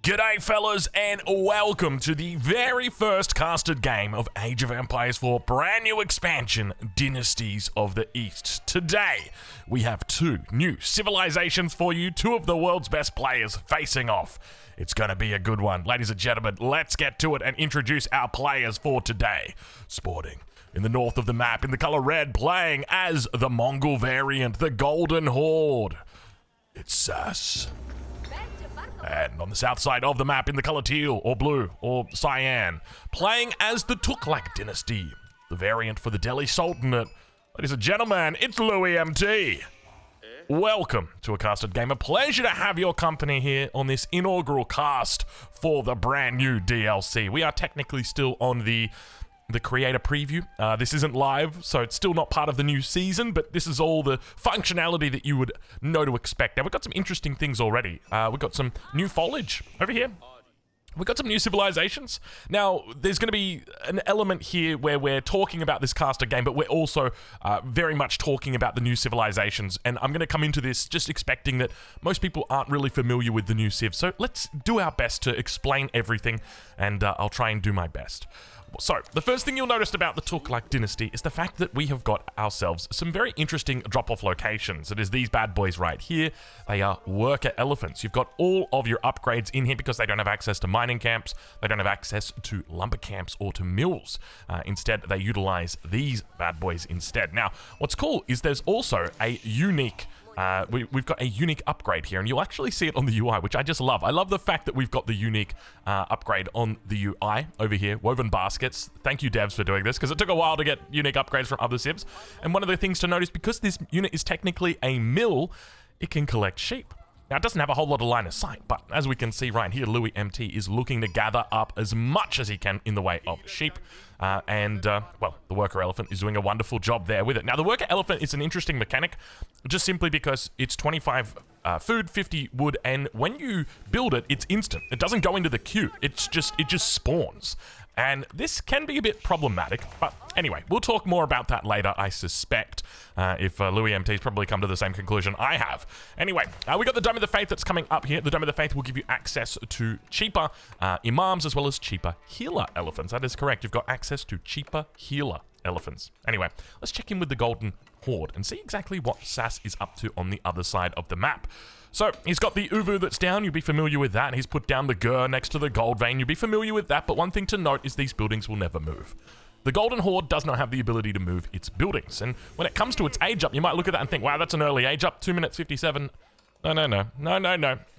G'day fellas, and welcome to the very first casted game of Age of Empires 4 brand new expansion, Dynasties of the East. Today, we have two new civilizations for you, two of the world's best players facing off. It's gonna be a good one. Ladies and gentlemen, let's get to it and introduce our players for today. Sporting in the north of the map, in the color red, playing as the Mongol variant, the Golden Horde. It's Sass. And on the south side of the map, in the color teal, or blue, or cyan, playing as the Tughlaq dynasty, the variant for the Delhi Sultanate. Ladies and gentlemen, it's Louis MT. Welcome to a casted game. A pleasure to have your company here on this inaugural cast for the brand new DLC. We are technically still on the creator preview. This isn't live, so it's still not part of the new season, but this is all the functionality that you would know to expect. Now, we've got some interesting things already. We've got some new foliage over here. We've got some new civilizations. Now, there's going to be an element here where we're talking about this caster game, but we're also very much talking about the new civilizations. And I'm going to come into this just expecting that most people aren't really familiar with the new civ. So let's do our best to explain everything, and I'll try and do my best. So, the first thing you'll notice about the Tughlaq dynasty is the fact that we have got ourselves some very interesting drop-off locations. It is these bad boys right here. They are worker elephants. You've got all of your upgrades in here because they don't have access to mining camps, they don't have access to lumber camps or to mills. Instead, they utilize these bad boys instead. Now, what's cool is there's also a unique we've got a unique upgrade here, and you'll actually see it on the UI, which I just love. I love the fact that we've got the unique upgrade on the UI over here, woven baskets. Thank you, devs, for doing this, because it took a while to get unique upgrades from other civs. And one of the things to notice, because this unit is technically a mill, it can collect sheep. Now, it doesn't have a whole lot of line of sight, but as we can see right here, Louis MT is looking to gather up as much as he can in the way of sheep. Well, the worker elephant is doing a wonderful job there with it. Now, the worker elephant is an interesting mechanic, just simply because it's 25 food, 50 wood, and when you build it, it's instant. It doesn't go into the queue. It just spawns. And this can be a bit problematic, but anyway, we'll talk more about that later, I suspect, if Louis MT's probably come to the same conclusion I have. Anyway, we got the Dome of the Faith that's coming up here. The Dome of the Faith will give you access to cheaper imams as well as cheaper healer elephants. That is correct. You've got access to cheaper healer elephants. Anyway, let's check in with the Golden Horde and see exactly what Sass is up to on the other side of the map. So, he's got the Uvu that's down, you'll be familiar with that. He's put down the Gur next to the Gold Vein, you'll be familiar with that, but one thing to note is these buildings will never move. The Golden Horde does not have the ability to move its buildings, and when it comes to its age up, you might look at that and think, wow, that's an early age up, 2 minutes 57. No.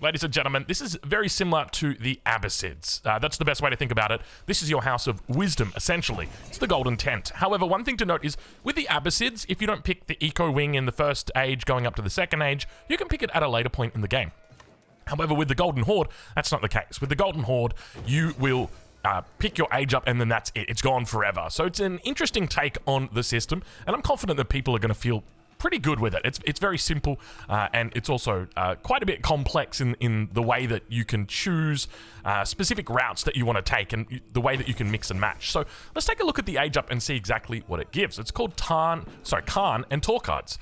Ladies and gentlemen, this is very similar to the Abbasids. That's the best way to think about it. This is your house of wisdom, essentially. It's the Golden Tent. However, one thing to note is, with the Abbasids, if you don't pick the Eco Wing in the first age going up to the second age, you can pick it at a later point in the game. However, with the Golden Horde, that's not the case. With the Golden Horde, you will pick your age up and then that's it. It's gone forever. So it's an interesting take on the system, and I'm confident that people are going to feel pretty good with it. It's very simple, and it's also quite a bit complex in the way that you can choose specific routes that you want to take and the way that you can mix and match. So let's take a look at the age up and see exactly what it gives. It's called Khan and Torkards.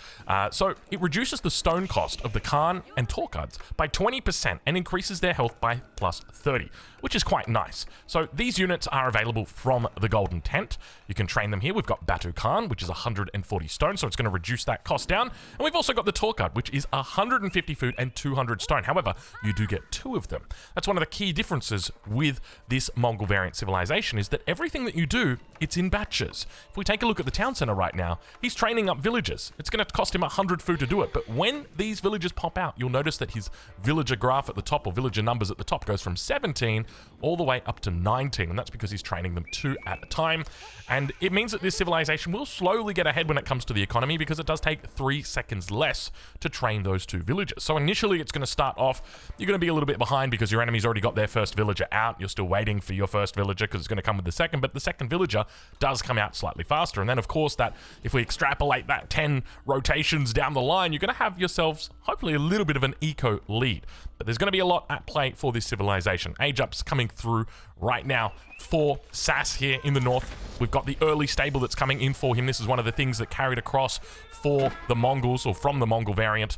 So it reduces the stone cost of the Khan and Torkards by 20% and increases their health by plus 30, which is quite nice. So these units are available from the Golden Tent. You can train them here. We've got Batu Khan, which is 140 stone, so it's going to reduce that cost down. And we've also got the Torkard, which is 150 food and 200 stone. However, you do get 2 of them. That's one of the key differences with this Mongol variant civilization, is that everything that you do, it's in batches. If we take a look at the town center right now, he's training up villagers. It's going to cost him 100 food to do it, but when these villagers pop out, you'll notice that his villager graph at the top, or villager numbers at the top, goes from 17 all the way up to 19, and that's because he's training them 2 at a time. And it means that this civilization will slowly get ahead when it comes to the economy, because it does take 3 seconds less to train those 2 villagers. So initially it's going to start off, you're going to be a little bit behind because your enemy's already got their first villager out. You're still waiting for your first villager because it's going to come with the second, but the second villager does come out slightly faster. And then of course, that if we extrapolate that 10 rotations down the line, you're going to have yourselves hopefully a little bit of an eco lead. But there's going to be a lot at play for this civilization. Age up's coming through right now for Sass here in the north. We've got the early stable that's coming in for him. This is one of the things that carried across for the Mongols, or from the Mongol variant.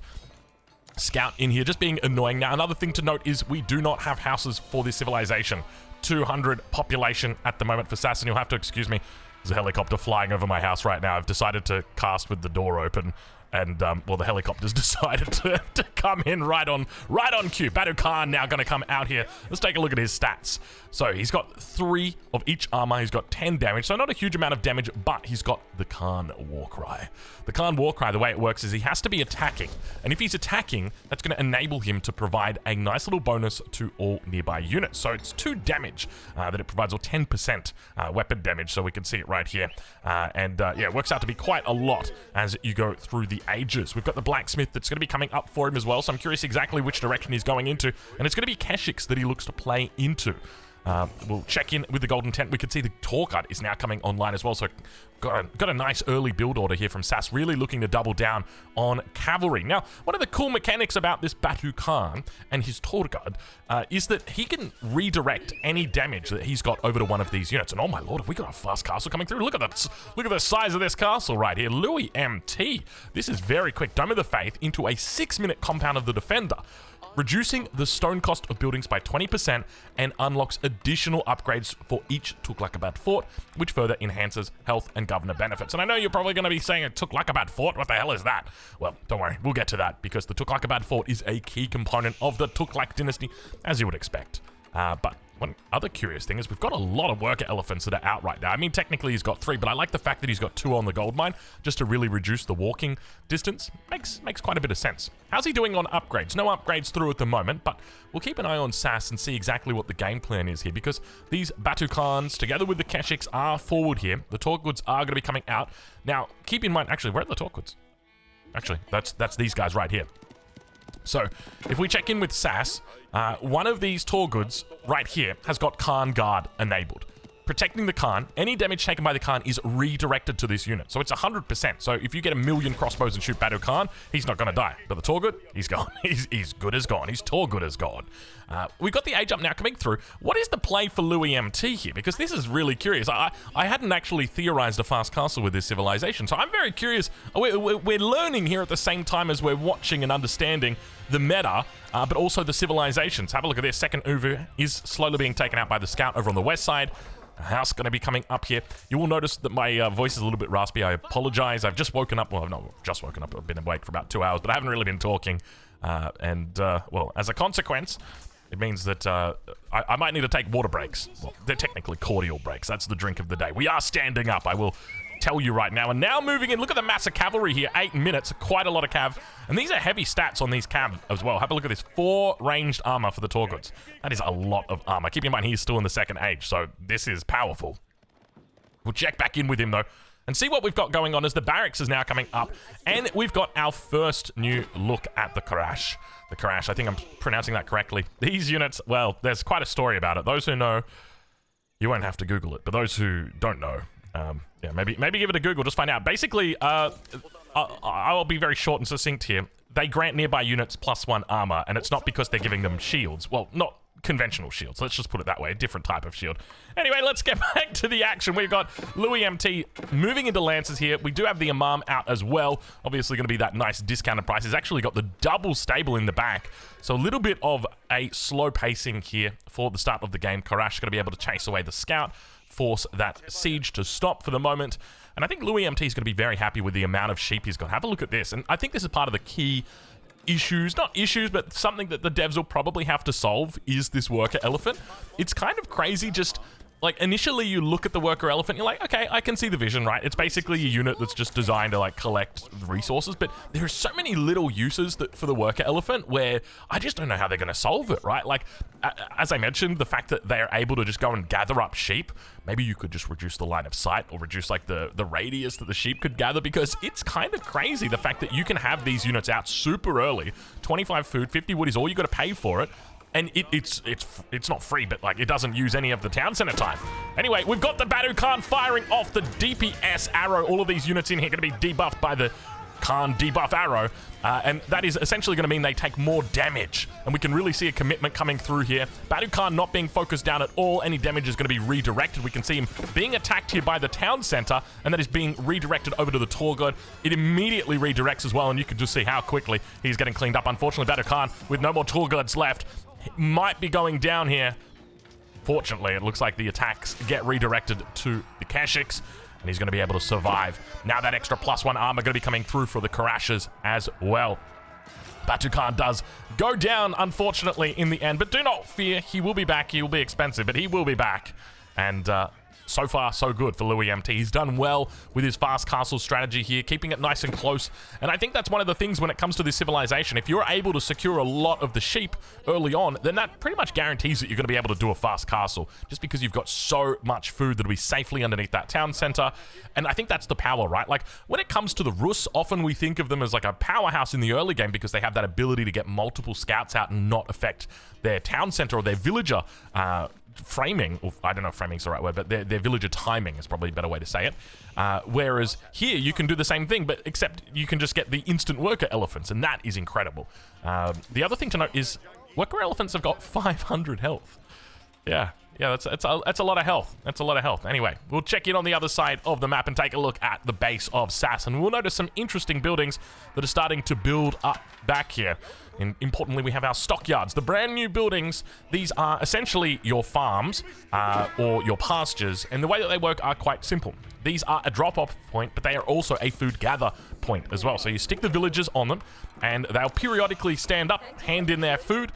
scout in here, just being annoying. Now, another thing to note is we do not have houses for this civilization. 200 population at the moment for Sasson. You'll have to excuse me. There's a helicopter flying over my house right now. I've decided to cast with the door open. And, well, the helicopter's decided to come in right on cue. Badu Khan now going to come out here. Let's take a look at his stats. So he's got 3 of each armor. He's got 10 damage. So not a huge amount of damage, but he's got the Khan Warcry. The Khan Warcry, the way it works is he has to be attacking. And if he's attacking, that's going to enable him to provide a nice little bonus to all nearby units. So it's 2 damage that it provides, or 10% weapon damage. So we can see it right here. Yeah, it works out to be quite a lot as you go through the ages. We've got the blacksmith that's going to be coming up for him as well, so I'm curious exactly which direction he's going into, and it's going to be Keshiks that he looks to play into. We'll check in with the golden tent. We can see the Torqud is now coming online as well, so got a nice early build order here from Sass, really looking to double down on cavalry. Now, one of the cool mechanics about this Badu Khan and his Torqud is that he can redirect any damage that he's got over to one of these units. And oh my lord, have we got a fast castle coming through? Look at the size of this castle right here. Louis MT. This is very quick. Dome of the Faith into a 6-minute compound of the Defender, reducing the stone cost of buildings by 20% and unlocks additional upgrades for each Tughlaqabad fort, which further enhances health and governor benefits. And I know you're probably going to be saying a Tughlaqabad fort, what the hell is that? Well, don't worry, we'll get to that, because the Tughlaqabad fort is a key component of the Tughlaq dynasty, as you would expect. But one other curious thing is we've got a lot of worker elephants that are out right now. I mean, technically he's got 3, but I like the fact that he's got 2 on the gold mine, just to really reduce the walking distance. Makes quite a bit of sense. How's he doing on upgrades? No upgrades through at the moment, but we'll keep an eye on Sass and see exactly what the game plan is here, because these Badu Khans, together with the Keshiks, are forward here. The Torquds are going to be coming out. Now, keep in mind, actually, where are the Torquds? Actually, that's these guys right here. So, if we check in with Sass, one of these Torquds right here has got Khan Guard enabled. Protecting the Khan, any damage taken by the Khan is redirected to this unit. So it's 100%. So if you get 1,000,000 crossbows and shoot Badu Khan, he's not going to die. But the Torqud, he's gone. He's good as gone. His Torqud is gone. We've got the age up now coming through. What is the play for Louis MT here? Because this is really curious. I hadn't actually theorized a fast castle with this civilization. So I'm very curious. We're learning here at the same time as we're watching and understanding the meta, but also the civilizations. Have a look at this. Second Uvu is slowly being taken out by the scout over on the west side. A house going to be coming up here. You will notice that my voice is a little bit raspy. I apologize. I've just woken up. Well, I've not just woken up. I've been awake for about 2 hours, but I haven't really been talking. Well, as a consequence, it means that I might need to take water breaks. Well, they're technically cordial breaks. That's the drink of the day. We are standing up, I will tell you right now. And now moving in, look at the massive cavalry here. 8 minutes, quite a lot of cav. And these are heavy stats on these cav as well. Have a look at this. 4 ranged armor for the Torquds. That is a lot of armor. Keep in mind, he's still in the second age, so this is powerful. We'll check back in with him, though, and see what we've got going on as the barracks is now coming up. And we've got our first new look at the Karash. The Karash, I think I'm pronouncing that correctly. These units, well, there's quite a story about it. Those who know, you won't have to Google it, but those who don't know, yeah, maybe give it a Google, just find out. Basically, I'll be very short and succinct here. They grant nearby units +1 armor, and it's not because they're giving them shields. Well, not conventional shields. Let's just put it that way. A different type of shield. Anyway, let's get back to the action. We've got Louis MT moving into lances here. We do have the Imam out as well. Obviously going to be that nice discounted price. He's actually got the double stable in the back. So a little bit of a slow pacing here for the start of the game. Karash going to be able to chase away the scout, force that siege to stop for the moment. And I think Louis MT is going to be very happy with the amount of sheep he's got. Have a look at this. And I think this is part of the key issues, not issues, but something that the devs will probably have to solve is this worker elephant. It's kind of crazy, just like initially you look at the worker elephant, you're like, okay, I can see the vision, right? It's basically a unit that's just designed to like collect resources, but there are so many little uses that for the worker elephant where I just don't know how they're going to solve it, right? Like, as I mentioned, the fact that they're able to just go and gather up sheep, maybe you could just reduce the line of sight or reduce like the radius that the sheep could gather, because it's kind of crazy the fact that you can have these units out super early. 25 food, 50 wood is all you got to pay for it. And it's not free, but like it doesn't use any of the town center time. Anyway, we've got the Badu Khan firing off the DPS arrow. All of these units in here going to be debuffed by the Khan debuff arrow, and that is essentially going to mean they take more damage, and we can really see a commitment coming through here. Badu Khan not being focused down at all. Any damage is going to be redirected. We can see him being attacked here by the town center, and that is being redirected over to the Tughlag. It immediately redirects as well, and you can just see how quickly he's getting cleaned up. Unfortunately, Badu Khan, with no more Tughlags left, might be going down here. Fortunately, it looks like the attacks get redirected to the Keshiks, and he's going to be able to survive. Now that extra +1 armor going to be coming through for the Karashas as well. Batu Khan does go down, unfortunately, in the end, but do not fear, he will be back. He will be expensive, but he will be back. And so far, so good for Louis MT. He's done well with his fast castle strategy here, keeping it nice and close. And I think that's one of the things when it comes to this civilization. If you're able to secure a lot of the sheep early on, then that pretty much guarantees that you're going to be able to do a fast castle, just because you've got so much food that'll be safely underneath that town center. And I think that's the power, right? Like, when it comes to the Rus, often we think of them as like a powerhouse in the early game because they have that ability to get multiple scouts out and not affect their town center or their villager framing, or I don't know if framing's the right word, but their villager timing is probably a better way to say it. Whereas here you can do the same thing, but except you can just get the instant worker elephants, and that is incredible. The other thing to note is worker elephants have got 500 health. Yeah, that's a lot of health. That's a lot of health. Anyway, we'll check in on the other side of the map and take a look at the base of Sass, and we'll notice some interesting buildings that are starting to build up back here. And importantly, we have our stockyards, the brand new buildings. These are essentially your farms or your pastures, and the way that they work are quite simple. These are a drop-off point, but they are also a food gather point as well. So you stick the villagers on them, and they'll periodically stand up, hand in their food,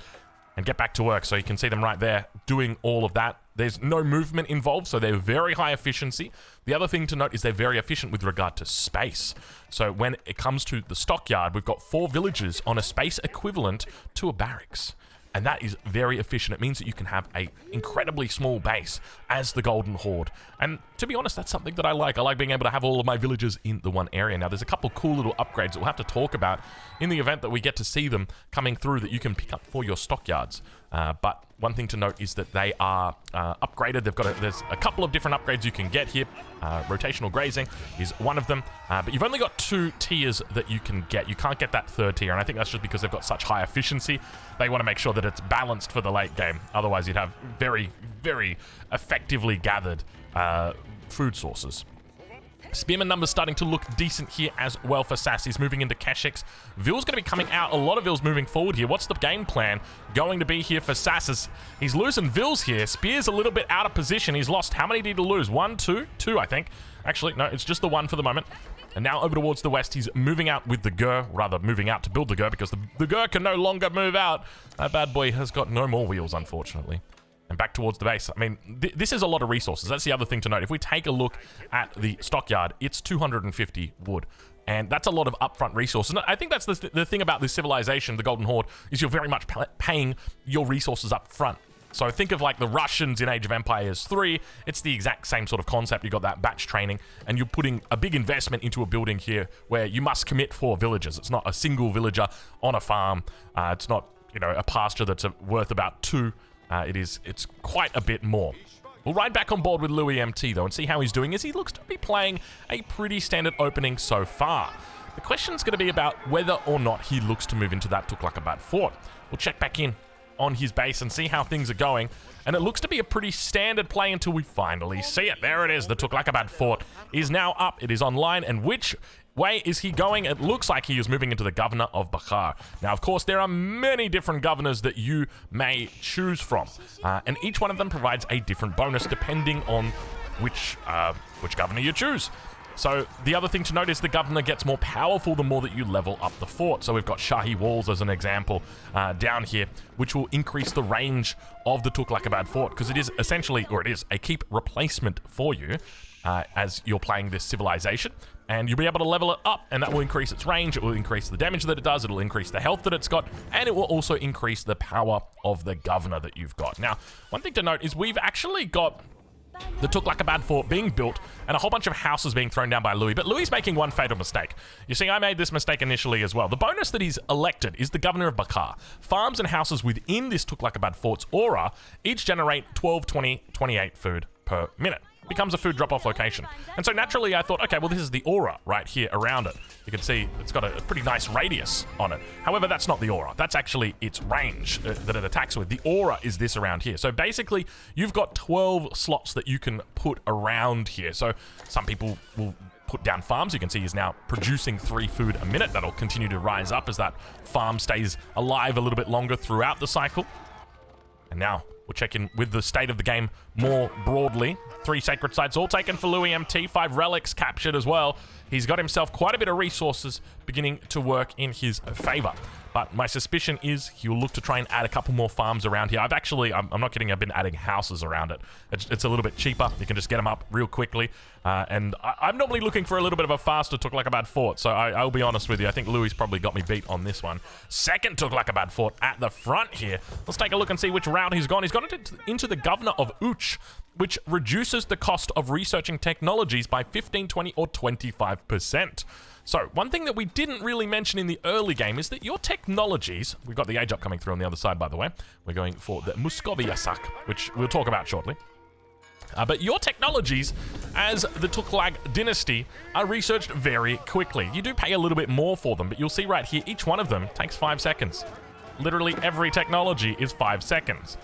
and get back to work. So you can see them right there doing all of that. There's no movement involved, so they're very high efficiency. The other thing to note is they're very efficient with regard to space. So when it comes to the stockyard, we've got 4 villages on a space equivalent to a barracks. And that is very efficient. It means that you can have an incredibly small base as the Golden Horde. And to be honest, that's something that I like. I like being able to have all of my villagers in the one area. Now, there's a couple cool little upgrades that we'll have to talk about in the event that we get to see them coming through that you can pick up for your stockyards. But one thing to note is that they are upgraded. There's a couple of different upgrades you can get here. Rotational grazing is one of them, but you've only got 2 tiers that you can get. You can't get that 3rd tier, and I think that's just because they've got such high efficiency. They want to make sure that it's balanced for the late game. Otherwise, you'd have very, very effectively gathered food sources. Spearman numbers starting to look decent here as well for Sass. He's moving into Keshiks. Vil's going to be coming out. A lot of Vil's moving forward here. What's the game plan going to be here for Sass? He's losing Vil's here. Spear's a little bit out of position. He's lost, how many did he lose? 1, 2? 2, I think. Actually, no, it's just the 1 for the moment. And now over towards the west, he's moving out with the Gur, rather moving out to build the Gur, because the Gur can no longer move out. That bad boy has got no more wheels, unfortunately. And back towards the base. I mean, this is a lot of resources. That's the other thing to note. If we take a look at the stockyard, it's 250 wood. And that's a lot of upfront resources. And I think that's the thing about this civilization, the Golden Horde, is you're very much paying your resources up front. So think of like the Russians in Age of Empires 3. It's the exact same sort of concept. You've got that batch training, and you're putting a big investment into a building here where you must commit 4 villagers. It's not a single villager on a farm. It's not, you know, a pasture that's worth about 2. It's quite a bit more. We'll ride back on board with Louis MT though and see how he's doing, as he looks to be playing a pretty standard opening so far. The question's going to be about whether or not he looks to move into that Tughlaqabad fort. We'll check back in on his base and see how things are going, and it looks to be a pretty standard play until we finally see it. There it is. The Tughlaqabad fort is now up. It is online, and which way is he going? It looks like he is moving into the governor of Bakhar. Now, of course, there are many different governors that you may choose from, and each one of them provides a different bonus depending on which governor you choose. So the other thing to note is the governor gets more powerful the more that you level up the fort. So we've got Shahi walls as an example down here, which will increase the range of the Tughlaqabad fort, because it is essentially, or it is, a keep replacement for you as you're playing this civilization. And you'll be able to level it up, and that will increase its range, it will increase the damage that it does, it will increase the health that it's got, and it will also increase the power of the governor that you've got. Now, one thing to note is we've actually got the Tughlaqabad fort being built and a whole bunch of houses being thrown down by Louis, but Louis making one fatal mistake. You see, I made this mistake initially as well. The bonus that he's elected is the governor of Bakhar. Farms and houses within this Tughlaqabad fort's aura each generate 12, 20, 28 food per minute. becomes a food drop-off location. And so naturally I thought, okay, well this is the aura right here around it. You can see it's got a pretty nice radius on it. However, that's not the aura. That's actually its range that it attacks with. The aura is this around here. So basically, you've got 12 slots that you can put around here. So some people will put down farms. You can see he's now producing 3 food a minute. That'll continue to rise up as that farm stays alive a little bit longer throughout the cycle. And now we'll check in with the state of the game more broadly. 3 sacred sites all taken for Louis MT, 5 relics captured as well. He's got himself quite a bit of resources beginning to work in his favor. But my suspicion is he'll look to try and add a couple more farms around here. I'm not kidding, I've been adding houses around it. It's a little bit cheaper. You can just get them up real quickly. And I'm normally looking for a little bit of a faster Tughlaqabad fort. So I'll be honest with you. I think Louis probably got me beat on this one. Second Tughlaqabad fort at the front here. Let's take a look and see which route he's gone. He's gone into the governor of Uch, which reduces the cost of researching technologies by 15, 20, or 25%. So, one thing that we didn't really mention in the early game is that your technologies, we've got the age up coming through on the other side, by the way. We're going for the Muscoviasak, which we'll talk about shortly. But your technologies as the Tughlag dynasty are researched very quickly. You do pay a little bit more for them, but you'll see right here, each one of them takes 5 seconds. Literally every technology is 5 seconds.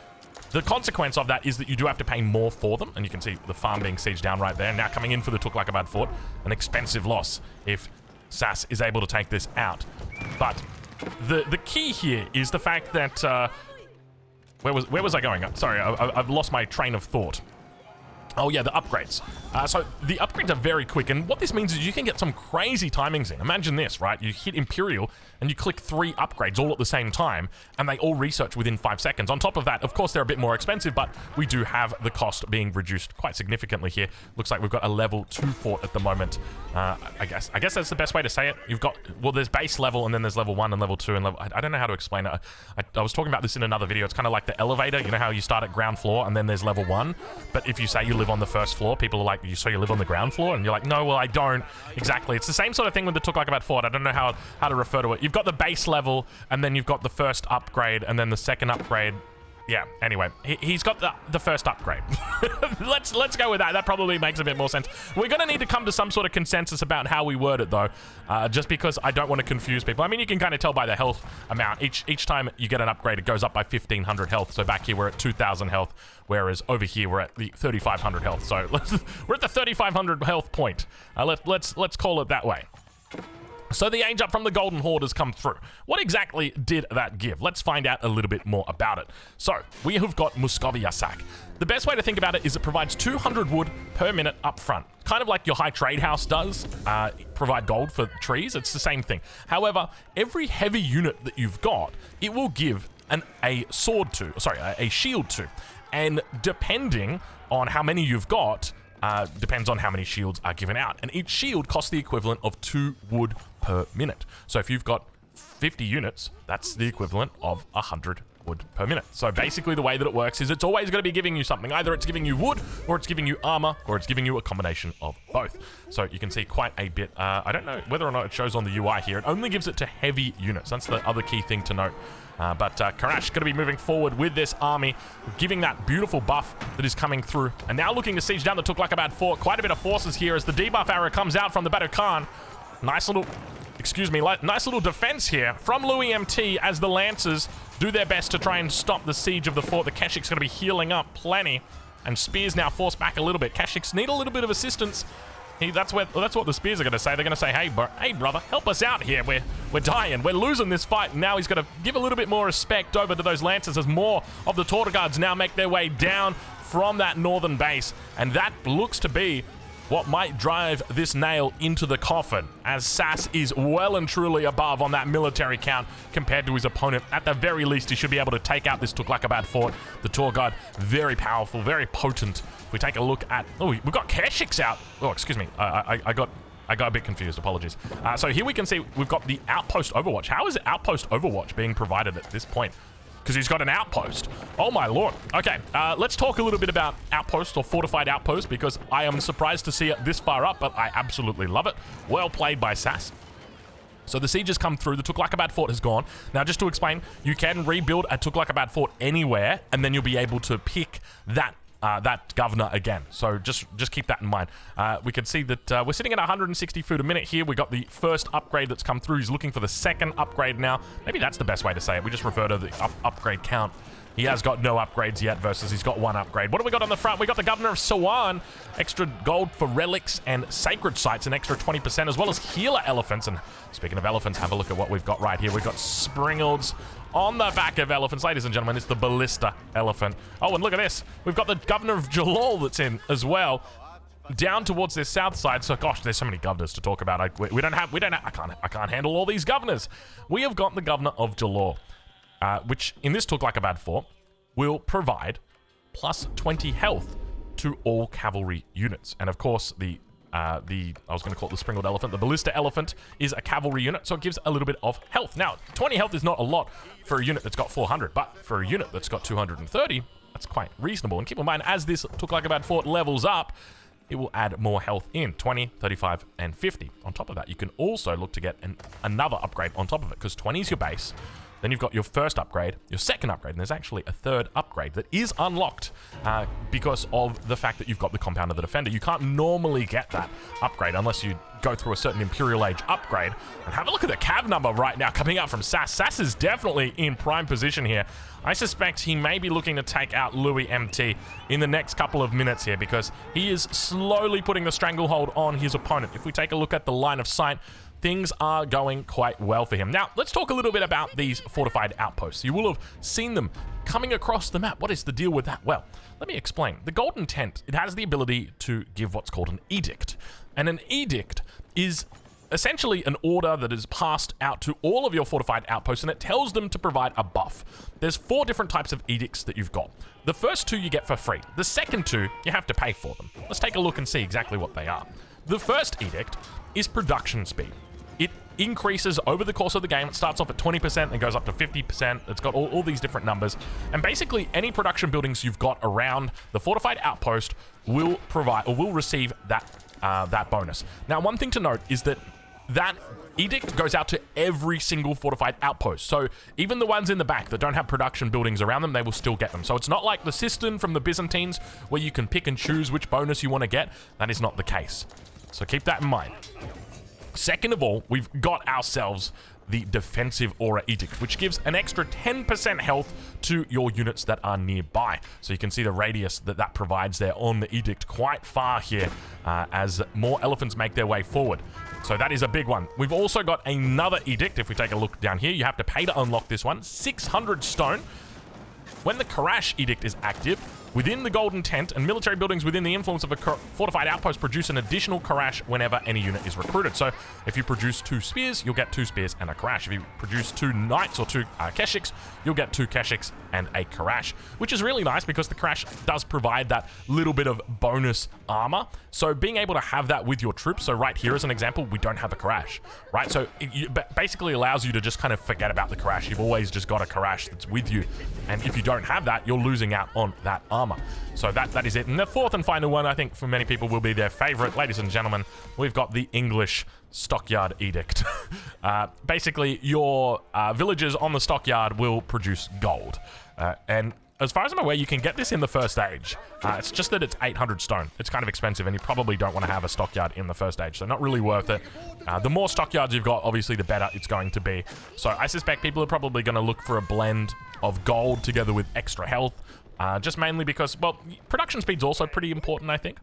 The consequence of that is that you do have to pay more for them, and you can see the farm being sieged down right there. Now coming in for the Tughlaqabad fort, an expensive loss if Sass is able to take this out. But the key here is the fact that where was I going? Sorry, I've lost my train of thought. Oh yeah, the upgrades. So the upgrades are very quick, and what this means is you can get some crazy timings in. Imagine this, right? You hit Imperial, and you click 3 upgrades all at the same time, and they all research within 5 seconds. On top of that, of course, they're a bit more expensive, but we do have the cost being reduced quite significantly here. Looks like we've got a level 2 fort at the moment. I guess that's the best way to say it. You've got, well, there's base level, and then there's level 1 and level 2, and level, I don't know how to explain it. I was talking about this in another video. It's kind of like the elevator. You know how you start at ground floor, and then there's level 1, but if you say you live on the first floor, people are like, so you live on the ground floor? And you're like, no, well, I don't. Exactly. It's the same sort of thing with the Tughlaqabad fort. I don't know how to refer to it. You've got the base level, and then you've got the first upgrade, and then the second upgrade. Yeah, anyway, he's got the first upgrade. Let's go with that. That probably makes a bit more sense. We're going to need to come to some sort of consensus about how we word it, though, just because I don't want to confuse people. I mean, you can kind of tell by the health amount. Each time you get an upgrade, it goes up by 1,500 health. So back here, we're at 2,000 health, whereas over here, we're at the 3,500 health. So we're at the 3,500 health point. Let's call it that way. So the age up from the Golden Horde has come through. What exactly did that give? Let's find out a little bit more about it. So, we have got Muscoviasak. The best way to think about it is it provides 200 wood per minute up front. Kind of like your high trade house does, provide gold for trees. It's the same thing. However, every heavy unit that you've got, it will give a shield to. And depending on how many you've got, depends on how many shields are given out. And each shield costs the equivalent of 2 wood per minute. So if you've got 50 units, that's the equivalent of 100 wood per minute. So basically the way that it works is it's always going to be giving you something. Either it's giving you wood, or it's giving you armor, or it's giving you a combination of both. So you can see quite a bit. I don't know whether or not it shows on the UI here. It only gives it to heavy units. That's the other key thing to note. But Karash going to be moving forward with this army, giving that beautiful buff that is coming through. And now looking to siege down the Tughlaqabad fort. Quite a bit of forces here as the debuff arrow comes out from the Batu Khan. Nice little defense here from Louis MT as the Lancers do their best to try and stop the siege of the fort. The Keshik's going to be healing up plenty. And Spears now forced back a little bit. Keshiks need a little bit of assistance. That's what the Spears are going to say. They're going to say, hey, brother, help us out here. We're dying. We're losing this fight. And now he's going to give a little bit more respect over to those Lancers as more of the Torter Guards now make their way down from that northern base. And that looks to be what might drive this nail into the coffin, as Sass is well and truly above on that military count compared to his opponent. At the very least, he should be able to take out this Tughlaqabad fort. The Torter Guard, very powerful, very potent. If we take a look at... Oh, we've got Keshiks out. Oh, excuse me. I got a bit confused. Apologies. So here we can see we've got the Outpost Overwatch. How is Outpost Overwatch being provided at this point? Because he's got an outpost. Oh my lord. Okay, let's talk a little bit about outpost or fortified outpost, because I am surprised to see it this far up, but I absolutely love it. Well played by Sass. So the siege has come through. The Tughlaqabad fort has gone. Now, just to explain, you can rebuild a Tughlaqabad fort anywhere, and then you'll be able to pick that that governor again. So just keep that in mind. We can see that we're sitting at 160 food a minute here. We got the first upgrade that's come through. He's looking for the second upgrade now. Maybe that's the best way to say it. We just refer to the upgrade count. He has got no upgrades yet versus he's got one upgrade. What do we got on the front? We got the governor of Sawan, extra gold for relics and sacred sites, an extra 20%, as well as healer elephants. And speaking of elephants, have a look at what we've got right here. We've got springalds on the back of elephants. Ladies and gentlemen, it's the Ballista elephant. Oh, and look at this. We've got the governor of Jalal that's in as well, down towards this south side. So gosh, there's so many governors to talk about. I can't handle all these governors. We have got the governor of Jalal, which in this Tughlaqabad fort will provide plus 20 health to all cavalry units. And of course, I was going to call it the springled elephant. The Ballista elephant is a cavalry unit, so it gives a little bit of health. Now, 20 health is not a lot for a unit that's got 400, but for a unit that's got 230, that's quite reasonable. And keep in mind, as this Tughlaqabad fort levels up, it will add more health in 20, 35, and 50. On top of that, you can also look to get another upgrade on top of it, because 20 is your base. Then you've got your first upgrade, your second upgrade, and there's actually a third upgrade that is unlocked because of the fact that you've got the Compound of the Defender. You can't normally get that upgrade unless you go through a certain Imperial Age upgrade. And have a look at the cav number right now coming out from Sass. Sass is definitely in prime position here. I suspect he may be looking to take out Louis MT in the next couple of minutes here, because he is slowly putting the stranglehold on his opponent. If we take a look at the line of sight, things are going quite well for him. Now, let's talk a little bit about these fortified outposts. You will have seen them coming across the map. What is the deal with that? Well, let me explain. The Golden Tent, it has the ability to give what's called an edict. And an edict is essentially an order that is passed out to all of your fortified outposts, and it tells them to provide a buff. There's 4 different types of edicts that you've got. The first 2 you get for free. The second 2, you have to pay for them. Let's take a look and see exactly what they are. The first edict is production speed. It increases over the course of the game. It starts off at 20% and goes up to 50%. It's got all these different numbers. And basically, any production buildings you've got around the fortified outpost will provide or will receive that bonus. Now, one thing to note is that edict goes out to every single fortified outpost. So even the ones in the back that don't have production buildings around them, they will still get them. So it's not like the system from the Byzantines where you can pick and choose which bonus you want to get. That is not the case. So keep that in mind. Second of all, we've got ourselves the Defensive Aura Edict, which gives an extra 10% health to your units that are nearby. So you can see the radius that provides there on the Edict quite far here as more elephants make their way forward. So that is a big one. We've also got another Edict. If we take a look down here, you have to pay to unlock this one. 600 stone. When the Karash Edict is active, within the Golden Tent and military buildings within the influence of a fortified outpost produce an additional Karash whenever any unit is recruited. So if you produce 2 spears, you'll get 2 spears and a Karash. If you produce 2 knights or 2 Keshiks, you'll get 2 Keshiks and a Karash, which is really nice because the Karash does provide that little bit of bonus armor. So being able to have that with your troops, so right here as an example, we don't have a Karash, right? So it basically allows you to just kind of forget about the Karash. You've always just got a Karash that's with you. And if you don't have that, you're losing out on that armor. So that is it. And the fourth and final one, I think for many people will be their favorite. Ladies and gentlemen, we've got the English Stockyard Edict. Basically, your villagers on the stockyard will produce gold. And as far as I'm aware, you can get this in the first age. It's just that it's 800 stone. It's kind of expensive, and you probably don't want to have a stockyard in the first age, so not really worth it. The more stockyards you've got, obviously, the better it's going to be. So I suspect people are probably going to look for a blend of gold together with extra health, just mainly because, well, production speed's also pretty important, I think.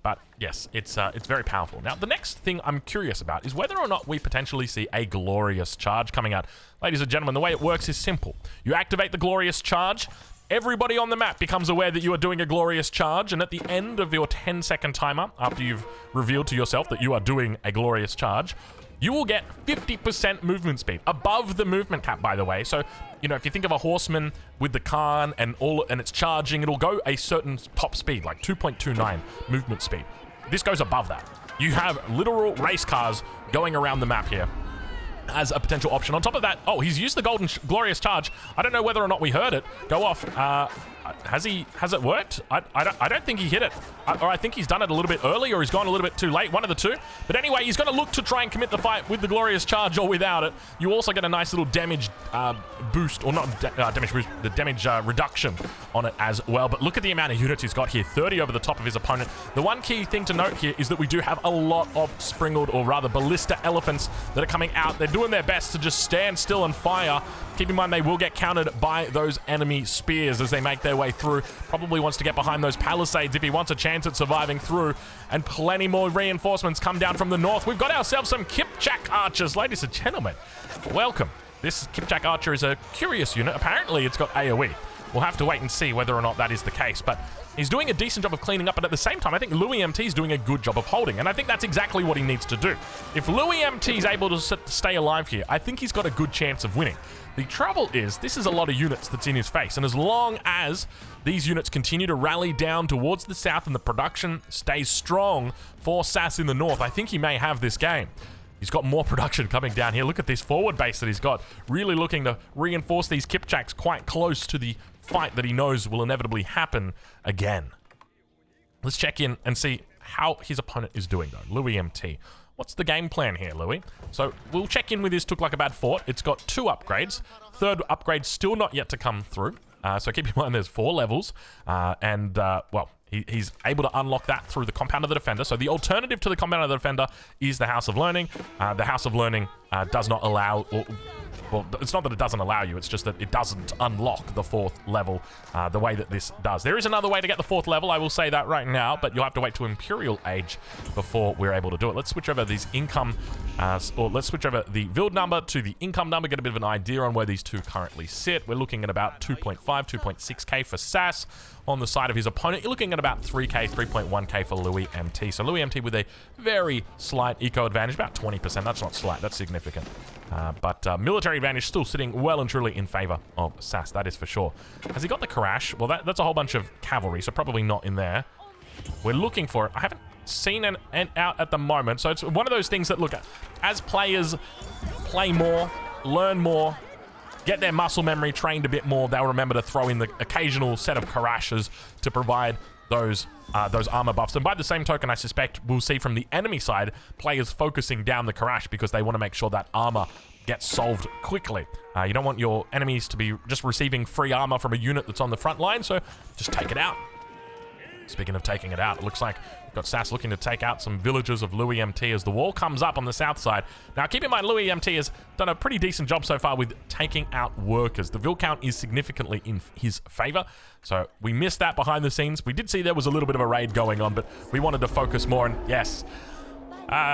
But yes, it's very powerful. Now, the next thing I'm curious about is whether or not we potentially see a glorious charge coming out. Ladies and gentlemen, the way it works is simple. You activate the glorious charge, everybody on the map becomes aware that you are doing a glorious charge, and at the end of your 10-second timer, after you've revealed to yourself that you are doing a glorious charge, you will get 50% movement speed, above the movement cap, by the way. So, you know, if you think of a horseman with the Khan and it's charging, it'll go a certain top speed, like 2.29 movement speed. This goes above that. You have literal race cars going around the map here as a potential option. On top of that, oh, he's used the golden glorious charge. I don't know whether or not we heard it go off. Has it worked? I don't think he hit it. Or I think he's done it a little bit early, or he's gone a little bit too late. One of the two. But anyway, he's going to look to try and commit the fight with the Glorious Charge or without it. You also get a nice little damage boost, or not damage boost, the damage reduction on it as well. But look at the amount of units he's got here. 30 over the top of his opponent. The one key thing to note here is that we do have a lot of springled, or rather ballista elephants that are coming out. They're doing their best to just stand still and fire. Keep in mind they will get countered by those enemy spears as they make their way through. Probably wants to get behind those palisades if he wants a chance at surviving through. And plenty more reinforcements come down from the north. We've got ourselves some Kipchak archers, ladies and gentlemen. Welcome. This Kipchak archer is a curious unit. Apparently it's got AoE. We'll have to wait and see whether or not that is the case. But he's doing a decent job of cleaning up, but at the same time, I think Louis MT is doing a good job of holding, and I think that's exactly what he needs to do. If Louis MT is able to stay alive here, I think he's got a good chance of winning. The trouble is, this is a lot of units that's in his face, and as long as these units continue to rally down towards the south and the production stays strong for SAS in the north, I think he may have this game. He's got more production coming down here. Look at this forward base that he's got. Really looking to reinforce these Kipchaks quite close to the fight that he knows will inevitably happen again. Let's check in and see how his opponent is doing, though. Louis MT. What's the game plan here, Louis? So we'll check in with his Tughlaqabad fort. It's got 2 upgrades. Third upgrade still not yet to come through. So keep in mind there's 4 levels. Well, he's able to unlock that through the Compound of the Defender. So the alternative to the Compound of the Defender is the House of Learning. The House of Learning does not allow... Well, it's not that it doesn't allow you, it's just that it doesn't unlock the 4th level the way that this does. There is another way to get the 4th level, I will say that right now, but you'll have to wait to Imperial Age before we're able to do it. Let's switch over these income, or let's switch over the build number to the income number, get a bit of an idea on where these two currently sit. We're looking at about 2.5, 2.6k for SAS. On the side of his opponent, you're looking at about 3k, 3.1k for Louis MT. So Louis MT with a very slight eco advantage, about 20%. That's not slight, that's significant. But military advantage still sitting well and truly in favor of SAS, that is for sure. Has he got the Karash? Well, that's a whole bunch of cavalry, so probably not in there. We're looking for it. I haven't seen an out at the moment, so it's one of those things that, look, as players play more, learn more, get their muscle memory trained a bit more, they'll remember to throw in the occasional set of Karashes to provide those armor buffs. And by the same token, I suspect we'll see from the enemy side players focusing down the Karash because they want to make sure that armor gets solved quickly. You don't want your enemies to be just receiving free armor from a unit that's on the front line, so just take it out. Speaking of taking it out, it looks like we've got SAS looking to take out some villagers of Louis MT as the wall comes up on the south side. Now, keep in mind, Louis MT has done a pretty decent job so far with taking out workers. The vill count is significantly in his favor, so we missed that behind the scenes. We did see there was a little bit of a raid going on, but we wanted to focus more, and yes,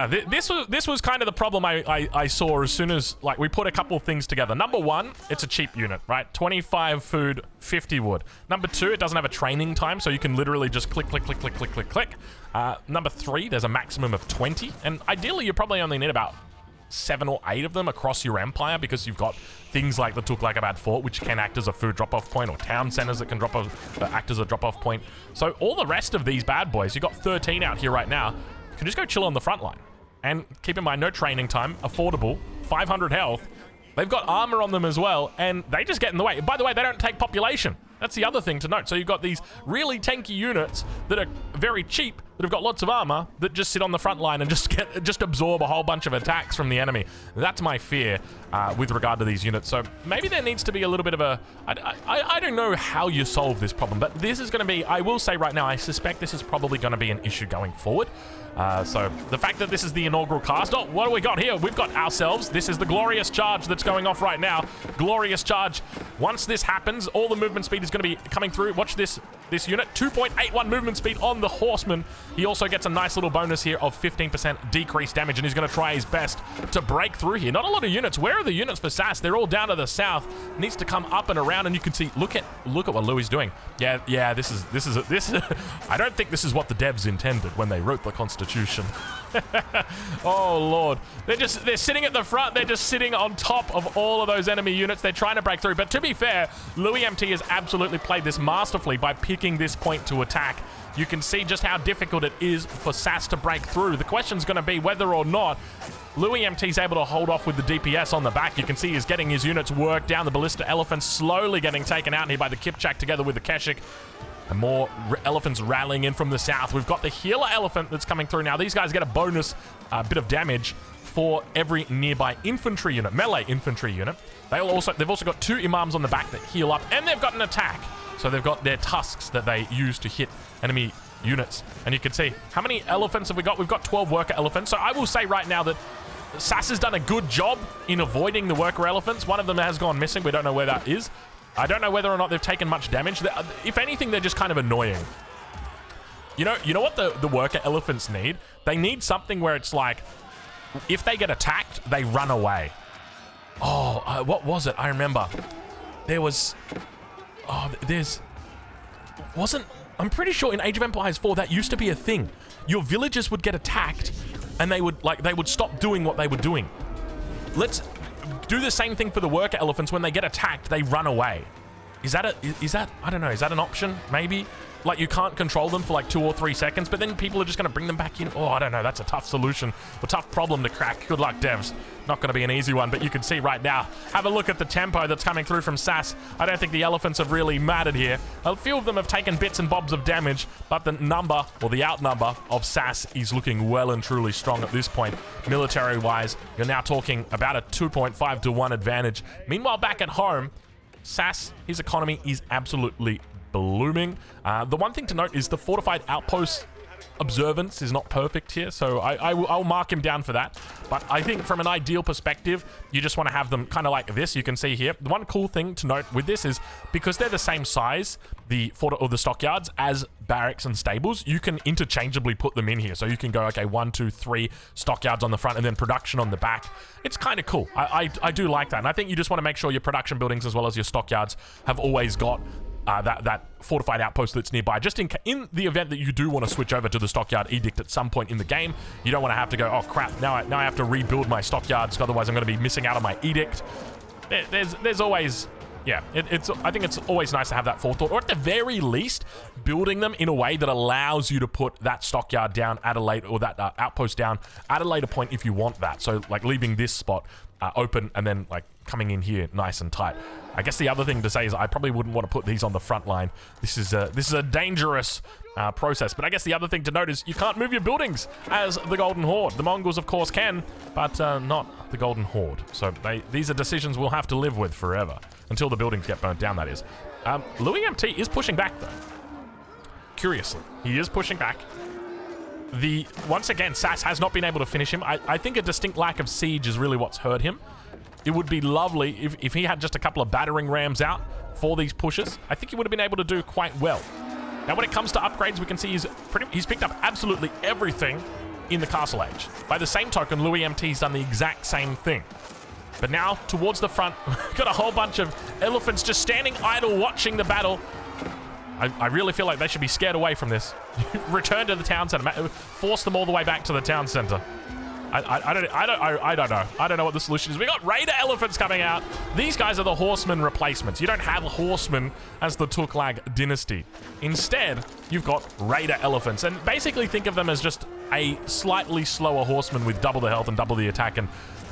this was kind of the problem I saw as soon as, like, we put a couple of things together. Number one, it's a cheap unit, right? 25 food, 50 wood. Number two, it doesn't have a training time, so you can literally just click, click, click, click, click, click, click. Number three, there's a maximum of 20, and ideally you probably only need about 7 or 8 of them across your empire, because you've got things like the Tughlaqabad fort, which can act as a food drop-off point, or town centers that can act as a drop-off point. So all the rest of these bad boys, you've got 13 out here right now, can just go chill on the front line. And keep in mind, no training time, affordable, 500 health. They've got armor on them as well, and they just get in the way. By the way, they don't take population. That's the other thing to note. So you've got these really tanky units that are very cheap, that have got lots of armor, that just sit on the front line and just absorb a whole bunch of attacks from the enemy. That's my fear with regard to these units. So maybe there needs to be a little bit of a... I don't know how you solve this problem, but this is going to be... I will say right now, I suspect this is probably going to be an issue going forward. So the fact that this is the inaugural cast... Oh, what do we got here? We've got ourselves. This is the Glorious Charge that's going off right now. Glorious Charge. Once this happens, all the movement speed is going to be coming through. Watch this unit. 2.81 movement speed on the Horseman. He also gets a nice little bonus here of 15% decreased damage, and he's going to try his best to break through here. Not a lot of units. Where are the units for SAS? They're all down to the south. Needs to come up and around, and you can see, look at what Louis is doing. Yeah, this is I don't think this is what the devs intended when they wrote the Constitution. Oh Lord, they're sitting at the front. They're just sitting on top of all of those enemy units. They're trying to break through, but to be fair, Louis MT has absolutely played this masterfully by picking this point to attack. You can see just how difficult it is for SAS to break through. The question's going to be whether or not Louis MT's able to hold off with the DPS on the back. You can see he's getting his units worked down. The Ballista elephants slowly getting taken out here by the Kipchak together with the Keshik. And more elephants rallying in from the south. We've got the healer elephant that's coming through now. These guys get a bonus bit of damage for every nearby infantry unit, melee infantry unit. They've also got 2 imams on the back that heal up, and they've got an attack. So they've got their tusks that they use to hit enemy units. And you can see, how many elephants have we got? We've got 12 worker elephants. So I will say right now that SAS has done a good job in avoiding the worker elephants. One of them has gone missing. We don't know where that is. I don't know whether or not they've taken much damage. If anything, they're just kind of annoying. You know what the worker elephants need? They need something where it's like, if they get attacked, they run away. Oh, what was it? I remember. There was... Oh, I'm pretty sure in Age of Empires 4 that used to be a thing. Your villagers would get attacked and they would stop doing what they were doing. Let's do the same thing for the worker elephants. When they get attacked, they run away. Is that I don't know, is that an option? Maybe? Like, you can't control them for like 2 or 3 seconds, but then people are just going to bring them back in. Oh, I don't know. That's a tough solution, a tough problem to crack. Good luck, devs. Not going to be an easy one, but you can see right now. Have a look at the tempo that's coming through from SAS. I don't think the elephants have really mattered here. A few of them have taken bits and bobs of damage, but the number, or the outnumber of SAS is looking well and truly strong at this point. Military-wise, you're now talking about a 2.5 to 1 advantage. Meanwhile, back at home, SAS, his economy is absolutely blooming. The one thing to note is the fortified outpost observance is not perfect here, so I'll mark him down for that. But I think from an ideal perspective, you just want to have them kind of like this. You can see here, the one cool thing to note with this is because they're the same size, the fort or the stockyards, as barracks and stables, you can interchangeably put them in here. So you can go, okay, 1, 2, 3 stockyards on the front and then production on the back. It's kind of cool. I do like that, and I think you just want to make sure your production buildings as well as your stockyards have always got that fortified outpost that's nearby, just in the event that you do want to switch over to the stockyard edict at some point in the game. You don't want to have to go, oh crap, now I have to rebuild my stockyards, otherwise I'm going to be missing out on my edict. There's always, yeah, I think it's always nice to have that forethought, or at the very least, building them in a way that allows you to put that stockyard down at a later, or that outpost down at a later point if you want that. So like leaving this spot open and then like coming in here nice and tight. I guess the other thing to say is I probably wouldn't want to put these on the front line. This is a dangerous process. But I guess the other thing to note is you can't move your buildings as the Golden Horde. The Mongols, of course, can, but not the Golden Horde. So these are decisions we'll have to live with forever until the buildings get burnt down, that is. Louis MT is pushing back, though. Curiously, he is pushing back. Once again, SAS has not been able to finish him. I think a distinct lack of siege is really what's hurt him. It would be lovely if he had just a couple of battering rams out for these pushes. I think he would have been able to do quite well. Now, when it comes to upgrades, we can see he's picked up absolutely everything in the Castle Age. By the same token, Louis MT's done the exact same thing. But now, towards the front, we've got a whole bunch of elephants just standing idle watching the battle. I really feel like they should be scared away from this. Return to the town center. Force them all the way back to the town center. I don't know. I don't know what the solution is. We got Raider elephants coming out. These guys are the horseman replacements. You don't have horsemen as the Tughlaq dynasty. Instead, you've got Raider elephants. And basically think of them as just a slightly slower horseman with double the health and double the attack and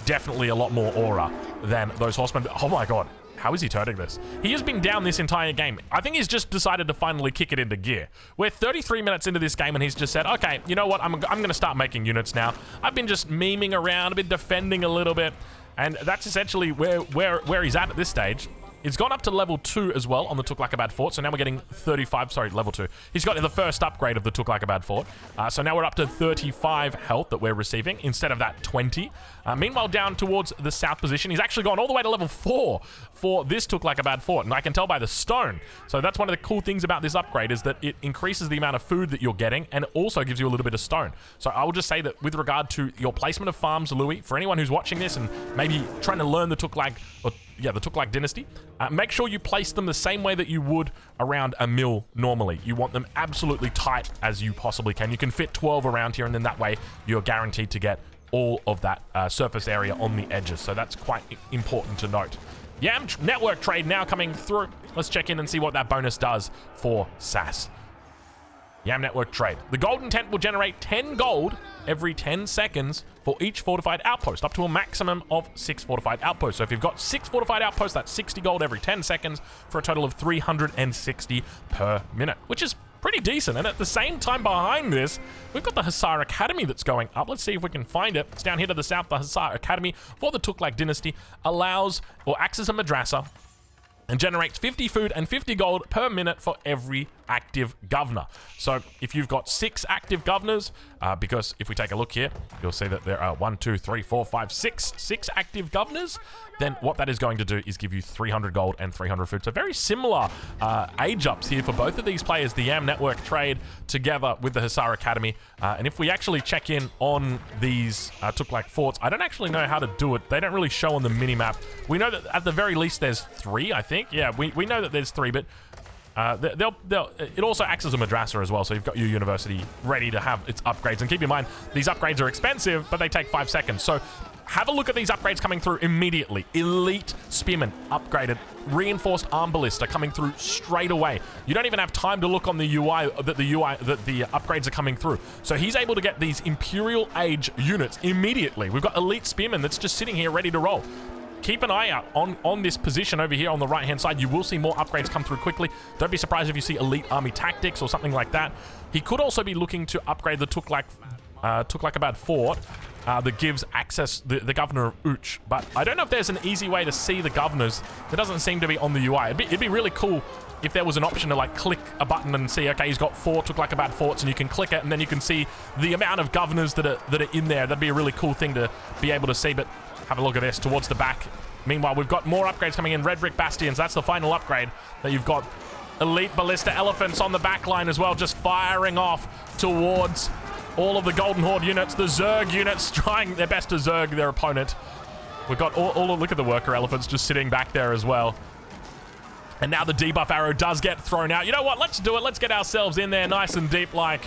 definitely a lot more aura than those horsemen. Oh my god. How is he turning this? He has been down this entire game. I think he's just decided to finally kick it into gear. We're 33 minutes into this game and he's just said, okay, you know what? I'm going to start making units now. I've been just memeing around, I've been defending a little bit. And that's essentially where he's at this stage. It's gone up to level 2 as well on the Tughlaqabad fort, so now we're getting 35, sorry, level 2. He's got the first upgrade of the Tughlaqabad fort, so now we're up to 35 health that we're receiving instead of that 20. Meanwhile, down towards the south position, he's actually gone all the way to level 4 for this Tughlaqabad fort, and I can tell by the stone. So that's one of the cool things about this upgrade is that it increases the amount of food that you're getting, and it also gives you a little bit of stone. So I will just say that with regard to your placement of farms, Louis, for anyone who's watching this and maybe trying to learn the Tughlaq, or the Tughlaq dynasty, make sure you place them the same way that you would around a mill normally. You want them absolutely tight as you possibly can. You can fit 12 around here, and then that way you're guaranteed to get all of that surface area on the edges. So that's quite important to note. Yam network trade now coming through. Let's check in and see what that bonus does for SAS. Yam Network trade. The golden tent will generate 10 gold every 10 seconds for each fortified outpost, up to a maximum of 6 fortified outposts. So if you've got 6 fortified outposts, that's 60 gold every 10 seconds for a total of 360 per minute, which is pretty decent. And at the same time behind this, we've got the Hussar Academy that's going up. Let's see if we can find it. It's down here to the south. The Hussar Academy for the Tughlaq dynasty allows or acts as a madrasa and generates 50 food and 50 gold per minute for every active governor. So if you've got 6 active governors, because if we take a look here, you'll see that there are 6 active governors, then what that is going to do is give you 300 gold and 300 food. So very similar age ups here for both of these players, the Yam Network trade together with the Hussar Academy. And if we actually check in on these Tughlaq forts, I don't actually know how to do it. They don't really show on the minimap. We know that at the very least there's 3, I think. Yeah, we know that there's 3, but it also acts as a madrasa as well, so you've got your university ready to have its upgrades. And keep in mind, these upgrades are expensive, but they take 5 seconds. So have a look at these upgrades coming through immediately. Elite Spearman upgraded. Reinforced Arm Ballista coming through straight away. You don't even have time to look on the UI that the upgrades are coming through. So he's able to get these Imperial Age units immediately. We've got Elite Spearman that's just sitting here ready to roll. Keep an eye out on this position over here on the right-hand side. You will see more upgrades come through quickly. Don't be surprised if you see Elite Army Tactics or something like that. He could also be looking to upgrade the Tughlaqabad fort that gives access the governor of Uch. But I don't know if there's an easy way to see the governors. There doesn't seem to be on the UI. It'd be really cool if there was an option to like click a button and see, okay, he's got 4 Tughlaqabad forts, and you can click it and then you can see the amount of governors that are in there. That'd be a really cool thing to be able to see. But have a look at this towards the back. Meanwhile, we've got more upgrades coming in. Red Brick Bastions, that's the final upgrade. That you've got Elite Ballista Elephants on the back line as well, just firing off towards all of the Golden Horde units. The Zerg units trying their best to Zerg their opponent. We've got look at the Worker Elephants just sitting back there as well. And now the debuff arrow does get thrown out. You know what? Let's do it. Let's get ourselves in there nice and deep like...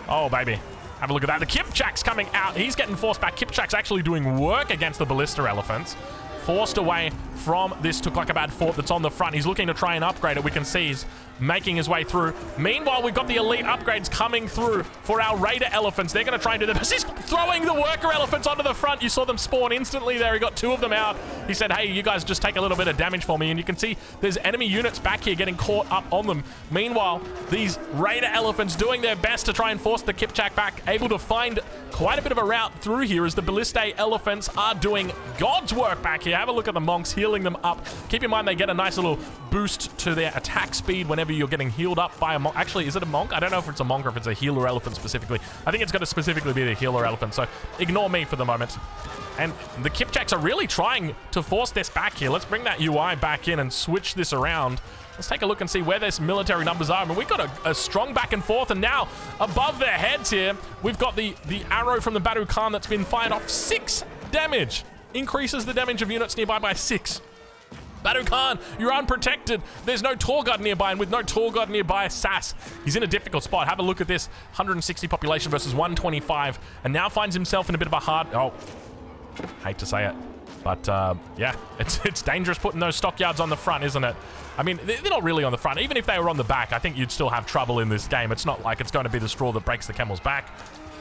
Oh, baby. Have a look at that. The Kipchak's coming out. He's getting forced back. Kipchak's actually doing work against the Ballista Elephants. Forced away from this Tughlaqabad fort that's on the front. He's looking to try and upgrade it. We can see he's making his way through. Meanwhile, we've got the elite upgrades coming through for our Raider Elephants. They're going to try and do this. He's throwing the Worker Elephants onto the front. You saw them spawn instantly there. He got 2 of them out. He said, hey, you guys just take a little bit of damage for me. And you can see there's enemy units back here getting caught up on them. Meanwhile, these Raider Elephants doing their best to try and force the Kipchak back, able to find quite a bit of a route through here as the Ballista Elephants are doing God's work back here. Have a look at the monks healing them up. Keep in mind they get a nice little boost to their attack speed whenever you're getting healed up by a monk. Actually, is it a monk? I don't know if it's a monk or if it's a healer elephant specifically. I think it's going to specifically be the healer elephant, so ignore me for the moment. And the Kipchaks are really trying to force this back here. Let's bring that UI back in and switch this around. Let's take a look and see where their military numbers are. I mean, we've got a strong back and forth, and now above their heads here, we've got the arrow from the Badu Khan that's been fired off. 6 damage. Increases the damage of units nearby by 6. Badu Khan, you're unprotected. There's no Tour Guard nearby, and with no Tour Guard nearby, Sass, he's in a difficult spot. Have a look at this. 160 population versus 125, and now finds himself in a bit of a hard... Oh, hate to say it. But, yeah, it's dangerous putting those stockyards on the front, isn't it? I mean, they're not really on the front. Even if they were on the back, I think you'd still have trouble in this game. It's not like it's going to be the straw that breaks the camel's back,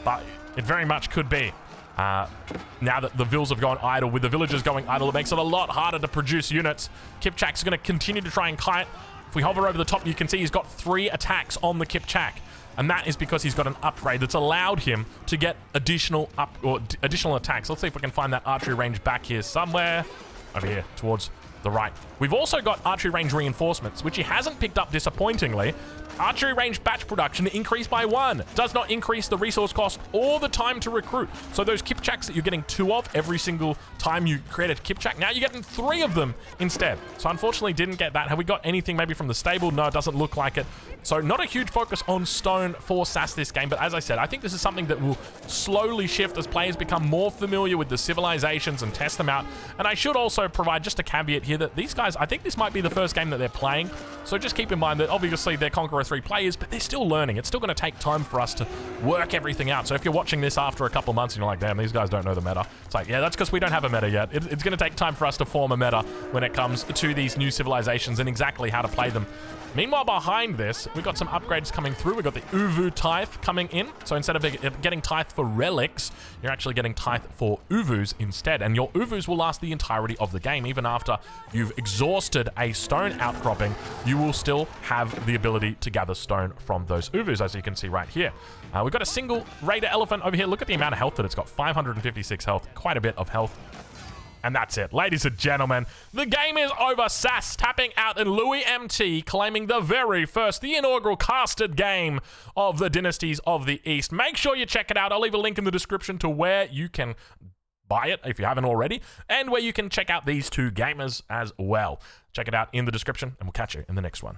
but it very much could be. Now that the vills have gone idle, with the villagers going idle, it makes it a lot harder to produce units. Kipchak's going to continue to try and kite. If we hover over the top, you can see he's got 3 attacks on the Kipchak. And that is because he's got an upgrade that's allowed him to get additional attacks. Let's see if we can find that archery range back here somewhere. Over here, towards the right. We've also got archery range reinforcements, which he hasn't picked up, disappointingly. Archery range batch production increased by 1. Does not increase the resource cost or the time to recruit. So those Kipchaks that you're getting 2 of every single time you create a Kipchak, now you're getting 3 of them instead. So unfortunately didn't get that. Have we got anything maybe from the stable? No, it doesn't look like it. So not a huge focus on stone for Sass this game, but as I said, I think this is something that will slowly shift as players become more familiar with the civilizations and test them out. And I should also provide just a caveat here that these guys, I think this might be the first game that they're playing. So just keep in mind that obviously their Conqueror 3 players, but they're still learning. It's still going to take time for us to work everything out. So if you're watching this after a couple months and you're like, damn, these guys don't know the meta. It's like, yeah, that's because we don't have a meta yet. It's going to take time for us to form a meta when it comes to these new civilizations and exactly how to play them. Meanwhile, behind this, we've got some upgrades coming through. We've got the Uvu tithe coming in. So instead of getting tithe for relics, you're actually getting tithe for Uvus instead. And your Uvus will last the entirety of the game. Even after you've exhausted a stone outcropping, you will still have the ability to gather stone from those Uvus, as you can see right here. We've got a single Raider Elephant over here. Look at the amount of health that it's got. 556 health. Quite a bit of health. And that's it. Ladies and gentlemen, the game is over. SAS tapping out in Louis MT, claiming the inaugural casted game of the Dynasties of the East. Make sure you check it out. I'll leave a link in the description to where you can buy it if you haven't already, and where you can check out these two gamers as well. Check it out in the description, and we'll catch you in the next one.